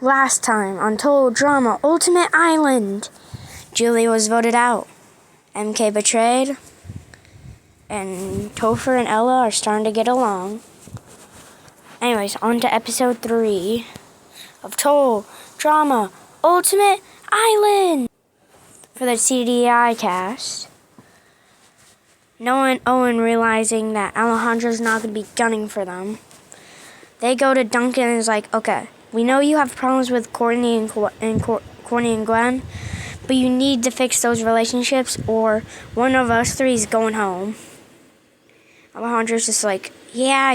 Last time on Total Drama Ultimate Island, Julie was voted out. MK betrayed. And Topher and Ella are starting to get along. Anyways, on to episode 3 of Total Drama Ultimate Island. For the TDI cast, Noah and Owen realizing that Alejandro's not going to be gunning for them. They go to Duncan and is like, okay, we know you have problems with Courtney and Gwen, but you need to fix those relationships or one of us three is going home. Alejandro's just like, yeah.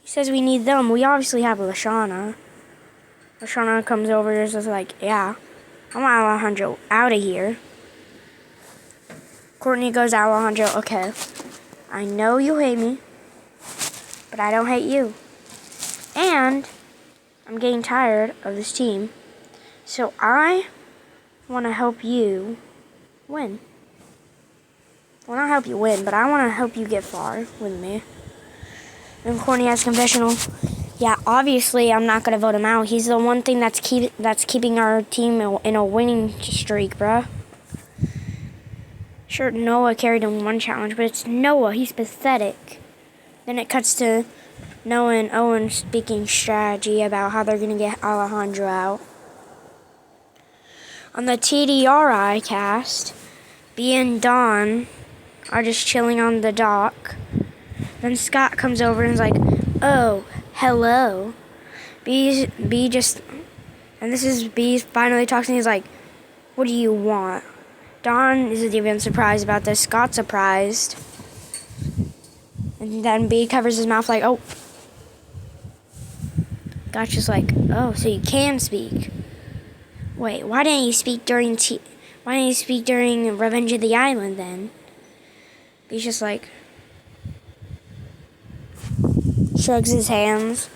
He says we need them. We obviously have Lashana. Lashana comes over and is just like, yeah, I want Alejandro out of here. Courtney goes, Alejandro, okay, I know you hate me, but I don't hate you. And I'm getting tired of this team, so I want to help you win. Well, not help you win, but I want to help you get far with me. And Courtney has confessional. Yeah, obviously I'm not going to vote him out. He's the one thing that's keeping our team in a winning streak, bruh. Sure, Noah carried him one challenge, but it's Noah. He's pathetic. Then it cuts to Noah and Owen speaking strategy about how they're going to get Alejandro out. On the TDRI cast, Bea and Dawn are just chilling on the dock. Then Scott comes over and is like, oh, hello. And this is Bea finally talks and he's like, what do you want? Dawn isn't even surprised about this. Scott's surprised. And then Bea covers his mouth like, oh. Scott's just like, oh, so you can speak. Wait, why didn't you speak during Revenge of the Island then? He's just like, shrugs his hands.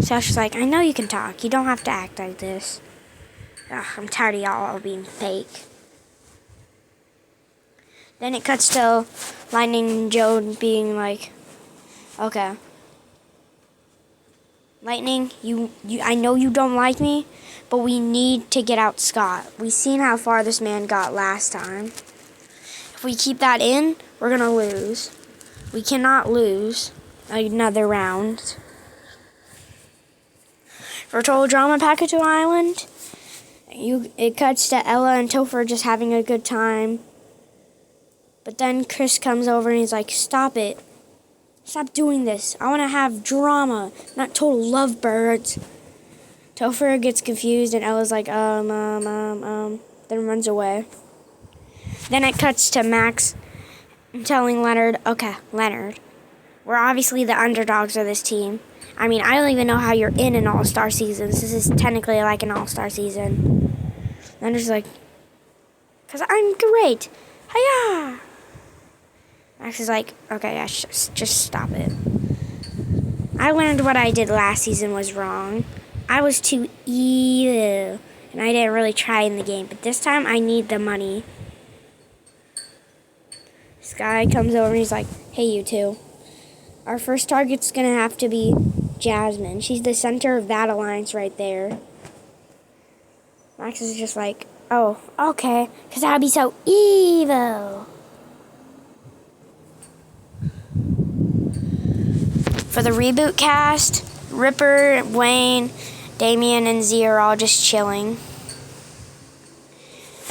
Scott's just like, I know you can talk. You don't have to act like this. Ugh, I'm tired of y'all all being fake. Then it cuts to Lightning and Joe being like, okay. Lightning, I know you don't like me, but we need to get out Scott. We've seen how far this man got last time. If we keep that in, we're going to lose. We cannot lose another round. For Total Drama Packagoo Island, it cuts to Ella and Topher just having a good time. But then Chris comes over and he's like, stop it. Stop doing this. I want to have drama, not total lovebirds. Topher gets confused and Ella's like, then runs away. Then it cuts to Max telling Leonard, okay, Leonard, we're obviously the underdogs of this team. I mean, I don't even know how you're in an all-star season. This is technically like an all-star season. Leonard's like, because I'm great. Hiya! Max is like, okay, yeah, just stop it. I learned what I did last season was wrong. I was too evil, and I didn't really try in the game. But this time, I need the money. Sky comes over and he's like, hey, you two. Our first target's going to have to be Jasmine. She's the center of that alliance right there. Max is just like, oh, okay, because I'll be so evil. For the reboot cast, Ripper, Wayne, Damien, and Z are all just chilling.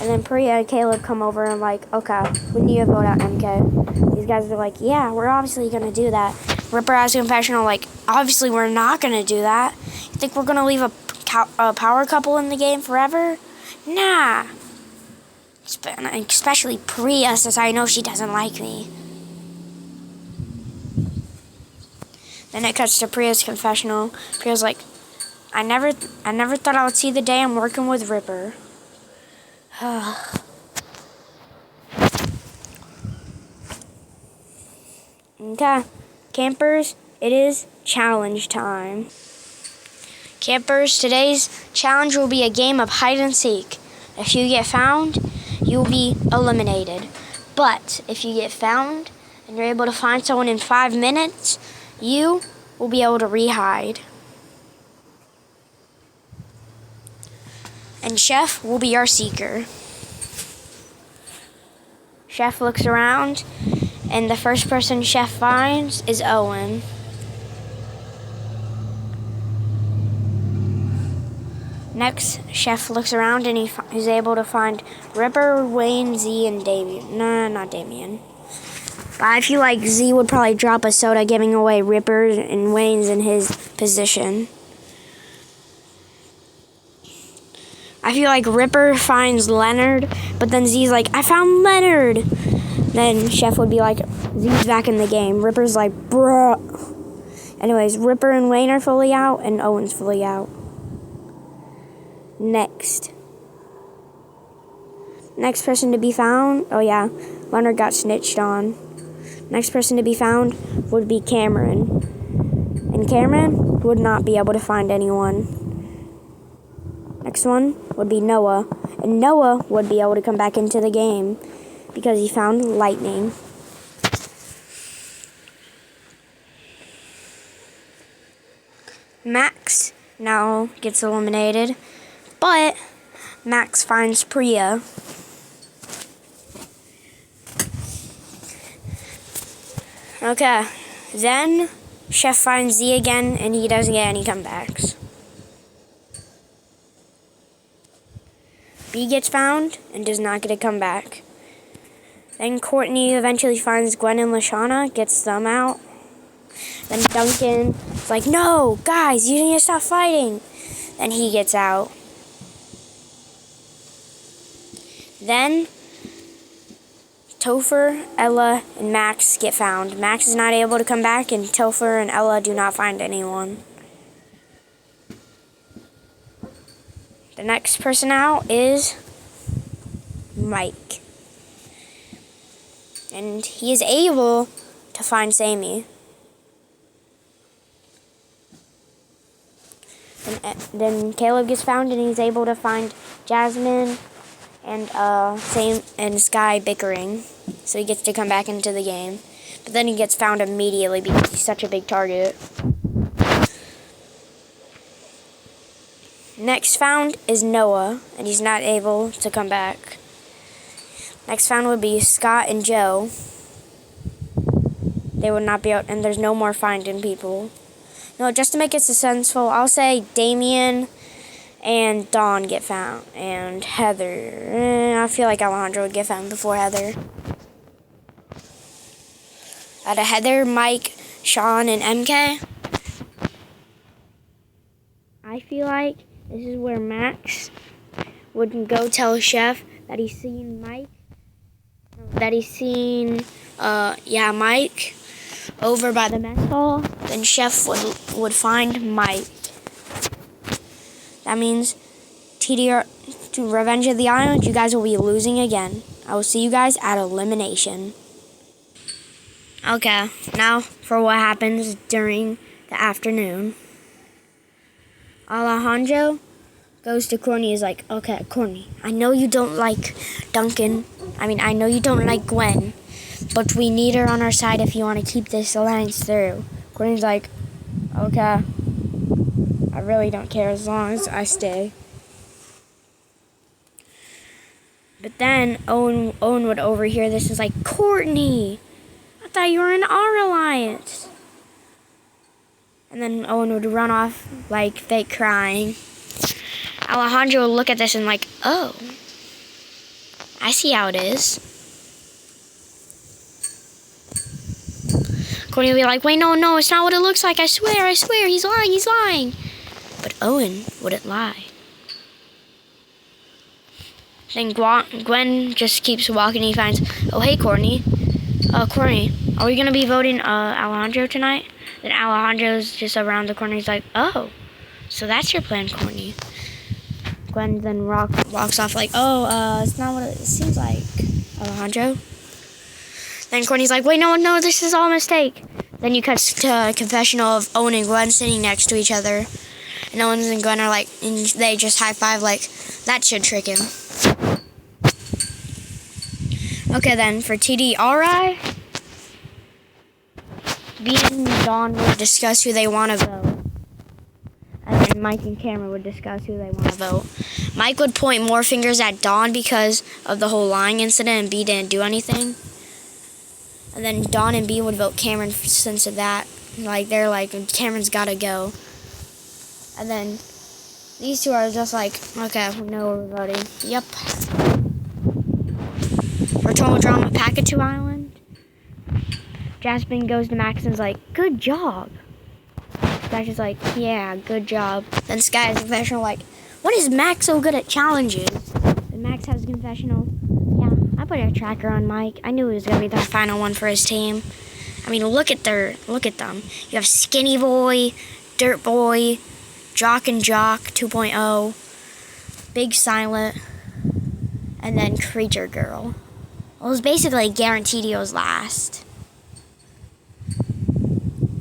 And then Priya and Caleb come over and like, okay, we need to vote out MK. These guys are like, yeah, we're obviously going to do that. Ripper has a confessional like, obviously we're not going to do that. You think we're going to leave a power couple in the game forever? Nah. Especially Priya, since I know she doesn't like me. Then it cuts to Priya's confessional. Priya's like, I never thought I would see the day I'm working with Ripper. Okay, campers, it is challenge time. Campers, today's challenge will be a game of hide and seek. If you get found, you'll be eliminated. But if you get found and you're able to find someone in 5 minutes, you will be able to re-hide. And Chef will be our seeker. Chef looks around, and the first person Chef finds is Owen. Next, Chef looks around and he's able to find Ripper, Wayne, Z, and Damien. No, not Damien. But I feel like Z would probably drop a soda giving away Ripper and Wayne's in his position. I feel like Ripper finds Leonard, but then Z's like, I found Leonard! Then Chef would be like, Z's back in the game. Ripper's like, bruh. Anyways, Ripper and Wayne are fully out, and Owen's fully out. Next person to be found, oh yeah, Leonard got snitched on. Next person to be found would be Cameron. And Cameron would not be able to find anyone. Next one would be Noah. And Noah would be able to come back into the game because he found lightning. Max now gets eliminated, but Max finds Priya. Okay, then Chef finds Z again, and he doesn't get any comebacks. B gets found and does not get a comeback. Then Courtney eventually finds Gwen and Lashana, gets them out. Then Duncan is like, no, guys, you need to stop fighting. Then he gets out. Then Topher, Ella, and Max get found. Max is not able to come back, and Topher and Ella do not find anyone. The next person out is Mike. And he is able to find Sammy. And then Caleb gets found, and he's able to find Jasmine and Sky bickering. So he gets to come back into the game. But then he gets found immediately because he's such a big target. Next found is Noah, and he's not able to come back. Next found would be Scott and Joe. They would not be out, and there's no more finding people. No, just to make it suspenseful, I'll say Damien and Dawn get found, and Heather. I feel like Alejandro would get found before Heather. Out of Heather, Mike, Sean, and MK, I feel like this is where Max would go tell Chef that he's seen Mike. That he's seen, Mike over by the mess hall. Then Chef would find Mike. That means TDR to Revenge of the Island, you guys will be losing again. I will see you guys at elimination. Okay, now for what happens during the afternoon. Alejandro goes to Courtney. He's like, okay, Courtney, I know you don't like Duncan. I know you don't like Gwen, but we need her on our side if you want to keep this alliance through. Courtney's like, okay, I really don't care as long as I stay. But then Owen would overhear this and is like, Courtney, I thought you were in our alliance. And then Owen would run off like fake crying. Alejandro would look at this and like, oh, I see how it is. Courtney would be like, wait, no, it's not what it looks like. I swear, he's lying. But Owen wouldn't lie. Then Gwen just keeps walking and he finds, oh, hey, Courtney. Courtney, are we going to be voting Alejandro tonight? Then Alejandro's just around the corner. He's like, oh, so that's your plan, Courtney. Gwen then walks off like, oh, it's not what it seems like, Alejandro. Then Courtney's like, wait, no, this is all a mistake. Then you cut to a confessional of Owen and Gwen sitting next to each other. And Owen and Gwen are like, and they just high five like, that should trick him. Okay, then for TDRI, B and Dawn will discuss who they want to vote. And then Mike and Cameron would discuss who they want to vote. Mike would point more fingers at Dawn because of the whole lying incident, and B didn't do anything. And then Dawn and B would vote Cameron since of that. Like, they're like, Cameron's got to go. And then these two are just like, okay, we know we're voting. Yep. For Total Drama Pakachu Island, Jasmine goes to Max and's like, good job. Sky's just like, yeah, good job. Then Sky has a confessional like, what is Max so good at challenges? And Max has a confessional, yeah, I put a tracker on Mike. I knew he was going to be the final one for his team. I mean, look at them. You have Skinny Boy, Dirt Boy, Jock and Jock 2.0, Big Silent, and then Creature Girl. Well, it was basically guaranteed he was last.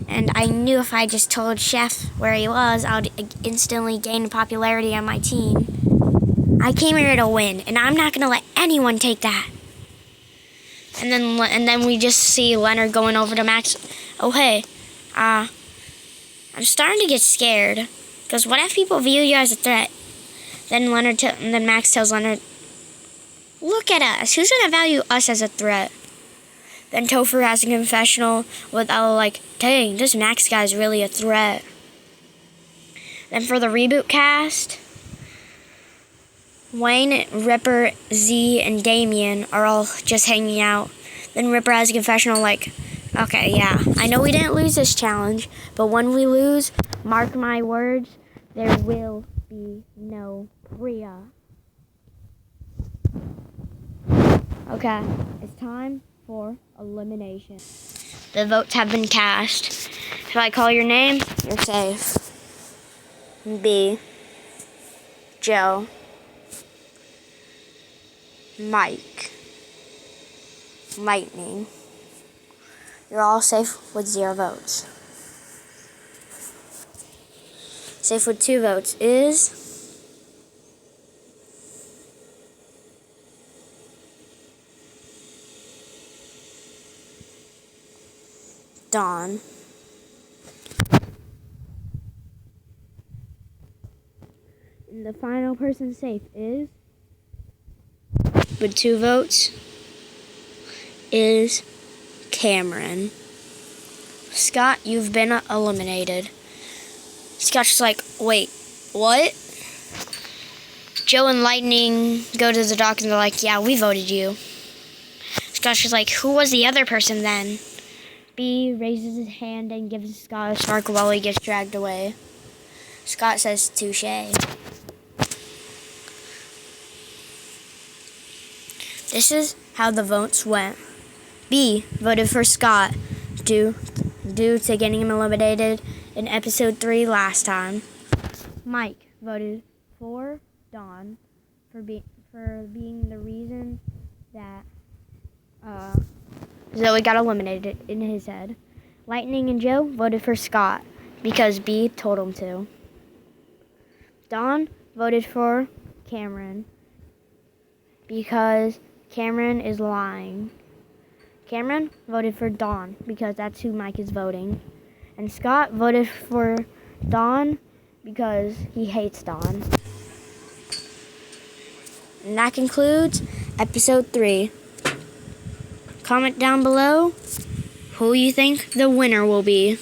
And I knew if I just told Chef where he was, I would instantly gain popularity on my team. I came here to win, and I'm not going to let anyone take that. And then we just see Leonard going over to Max. Oh, hey, I'm starting to get scared. Because what if people view you as a threat? Then Max tells Leonard, look at us. Who's going to value us as a threat? Then Topher has a confessional with Ella like, dang, this Max guy's really a threat. Then for the reboot cast, Wayne, Ripper, Z, and Damien are all just hanging out. Then Ripper has a confessional like, okay, yeah, I know we didn't lose this challenge, but when we lose, mark my words, there will be no Priya. Okay, it's time for elimination. The votes have been cast. If I call your name, you're safe. B, Joe, Mike, Lightning. You're all safe with 0 votes. Safe with 2 votes is Dawn. And the final person safe is, with 2 votes, is Cameron. Scott, you've been eliminated. Scott's just like, wait, what? Joe and Lightning go to the doc and they're like, yeah, we voted you. Scott's just like, who was the other person then? B raises his hand and gives Scott a sparkle while he gets dragged away. Scott says, touche. This is how the votes went. B voted for Scott due to getting him eliminated in episode 3 last time. Mike voted for Dawn for being the reason that Zoe got eliminated in his head. Lightning and Joe voted for Scott because B told him to. Dawn voted for Cameron because Cameron is lying. Cameron voted for Dawn because that's who Mike is voting. And Scott voted for Dawn because he hates Dawn. And that concludes episode 3. Comment down below who you think the winner will be.